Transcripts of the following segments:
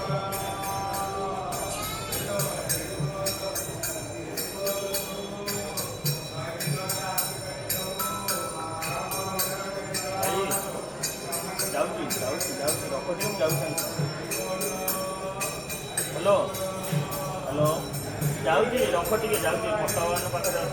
Hello hello जाऊँगी रख टे जाऊँगी भट्टवान पाखे जाऊँ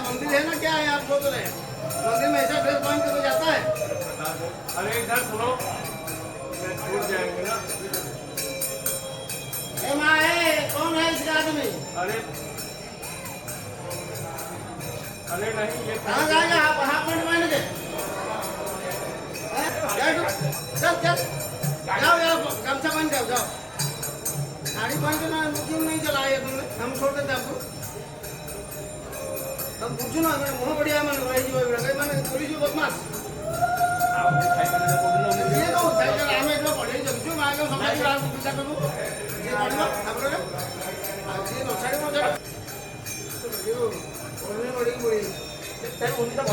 मंदिर है ना, क्या है आप बोल रहे हैं? मंदिर में ऐसा ड्रेस पहन के तो जाता है। अरे इधर सुनो, छूट जाएंगे ना। माँ है, कौन है इसका आदमी? अरे अरे नहीं, ये कहाँ जाएगा? हाफ पैंट पहन के चल चल जाओ जाओ, गमछा पहन के जाओ। साड़ी पहन के ना क्यों नहीं चलाए तुमने? हम छोड़ देते आपको। हम पूछो ना, मैंने मुँह बढ़िया मन रही मैंने पुलिस बदमाश ये तो साइकेल हमें इतना पढ़े जब मैं आगे समाज रात को पिता करूँ ये पढ़ना आप लोग ये तो साइड में चला ये तो पढ़ने पड़ेगी बड़ी उनका